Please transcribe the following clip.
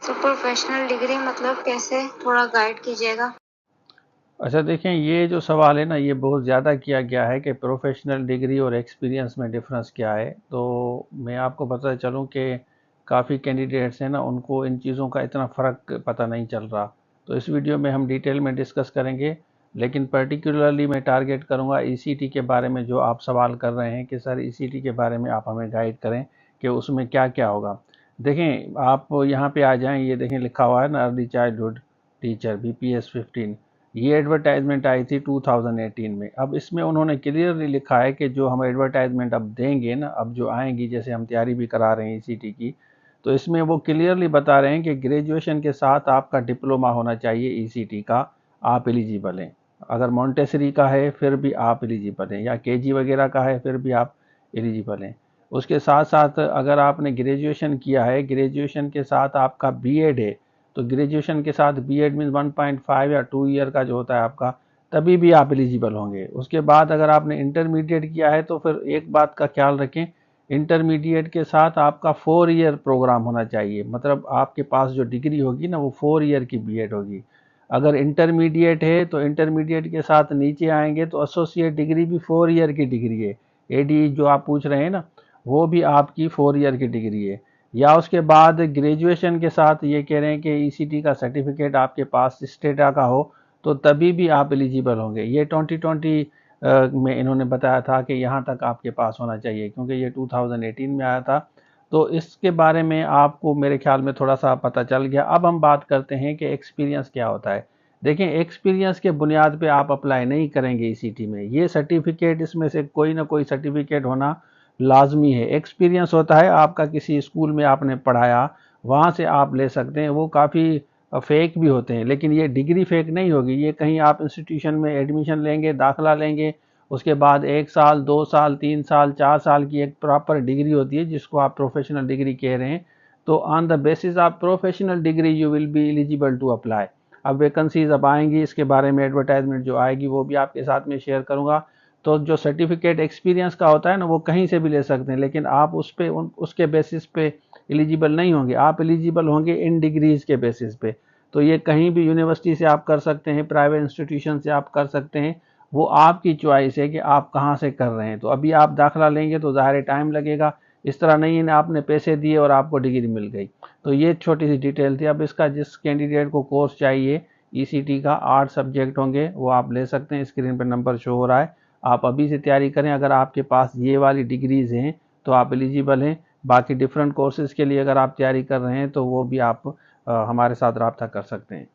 तो professional degree मतलब कैसे, थोड़ा गाइड कीजिएगा। अच्छा देखें, ये जो सवाल है ना, ये बहुत ज़्यादा किया गया है कि प्रोफेशनल डिग्री और एक्सपीरियंस में डिफरेंस क्या है। तो मैं आपको पता चलूं कि काफ़ी कैंडिडेट्स हैं ना, उनको इन चीज़ों का इतना फ़र्क पता नहीं चल रहा। तो इस वीडियो में हम डिटेल में डिस्कस करेंगे, लेकिन पर्टिकुलरली मैं टारगेट करूंगा ईसीटी के बारे में। जो आप सवाल कर रहे हैं कि सर ईसीटी के बारे में आप हमें गाइड करें कि उसमें क्या क्या होगा। देखें, आप यहाँ पे आ जाएं, ये देखें लिखा हुआ है ना, अर्ली चाइल्डहुड टीचर BPS 15। ये एडवर्टाइजमेंट आई थी 2018 में। अब इसमें उन्होंने क्लियरली लिखा है कि जो हम एडवर्टाइजमेंट अब देंगे ना, अब जो आएंगी, जैसे हम तैयारी भी करा रहे हैं ईसीटी की, तो इसमें वो क्लियरली बता रहे हैं कि ग्रेजुएशन के साथ आपका डिप्लोमा होना चाहिए ईसीटी का, आप एलिजिबल हैं। अगर मॉन्टेसरी का है फिर भी आप एलिजिबल हैं, या केजी वगैरह का है फिर भी आप एलिजिबल हैं। उसके साथ साथ अगर आपने ग्रेजुएशन किया है, ग्रेजुएशन के साथ आपका बीएड है, तो ग्रेजुएशन के साथ बीएड मीन्स 1.5 या 2 ईयर का जो होता है आपका, तभी भी आप एलिजिबल होंगे। उसके बाद अगर आपने इंटरमीडिएट किया है तो फिर एक बात का ख्याल रखें, इंटरमीडिएट के साथ आपका 4 ईयर प्रोग्राम होना चाहिए। मतलब आपके पास जो डिग्री होगी ना, वो 4 ईयर की बीएड होगी। अगर इंटरमीडिएट है तो इंटरमीडिएट के साथ नीचे आएंगे तो एसोसिएट डिग्री भी 4 ईयर की डिग्री है। एडी जो आप पूछ रहे हैं ना, वो भी आपकी 4 ईयर की डिग्री है। या उसके बाद ग्रेजुएशन के साथ ये कह रहे हैं कि ईसीटी का सर्टिफिकेट आपके पास स्टेटा का हो, तो तभी भी आप एलिजिबल होंगे। ये 2020 में इन्होंने बताया था कि यहाँ तक आपके पास होना चाहिए, क्योंकि ये 2018 में आया था। तो इसके बारे में आपको मेरे ख्याल में थोड़ा सा पता चल गया। अब हम बात करते हैं कि एक्सपीरियंस क्या होता है। देखें, एक्सपीरियंस के बुनियाद पे आप अप्लाई नहीं करेंगे ईसीटी में। ये सर्टिफिकेट, इसमें से कोई ना कोई सर्टिफिकेट होना लाजमी है। एक्सपीरियंस होता है आपका किसी स्कूल में आपने पढ़ाया, वहाँ से आप ले सकते हैं। वो काफ़ी फेक भी होते हैं, लेकिन ये डिग्री फेक नहीं होगी। ये कहीं आप इंस्टीट्यूशन में एडमिशन लेंगे, दाखिला लेंगे, उसके बाद 1 साल 2 साल 3 साल 4 साल की एक प्रॉपर डिग्री होती है, जिसको आप प्रोफेशनल डिग्री कह रहे हैं। तो on the basis of professional degree you will be eligible to apply. अब वैकेंसीज अब आएंगी, इसके बारे में एडवर्टाइजमेंट जो आएगी वो भी आपके साथ में शेयर करूंगा। तो जो सर्टिफिकेट एक्सपीरियंस का होता है ना, वो कहीं से भी ले सकते हैं, लेकिन आप उस पे उसके बेसिस पे एलिजिबल नहीं होंगे। आप एलिजिबल होंगे इन डिग्रीज के बेसिस पे। तो ये कहीं भी यूनिवर्सिटी से आप कर सकते हैं, प्राइवेट इंस्टीट्यूशन से आप कर सकते हैं। वो आपकी चॉइस है कि आप कहाँ से कर रहे हैं। तो अभी आप दाखिला लेंगे तो ज़ाहिर टाइम लगेगा। इस तरह नहीं है ना आपने पैसे दिए और आपको डिग्री मिल गई। तो ये छोटी सी डिटेल थी। अब इसका जिस कैंडिडेट को कोर्स चाहिए ईसीटी का, 8 सब्जेक्ट होंगे, वो आप ले सकते हैं। स्क्रीन पर नंबर शो हो रहा है, आप अभी से तैयारी करें। अगर आपके पास ये वाली डिग्रीज हैं तो आप एलिजिबल हैं। बाकी डिफरेंट कोर्सेज के लिए अगर आप तैयारी कर रहे हैं तो वो भी आप हमारे साथ रब्ता कर सकते हैं।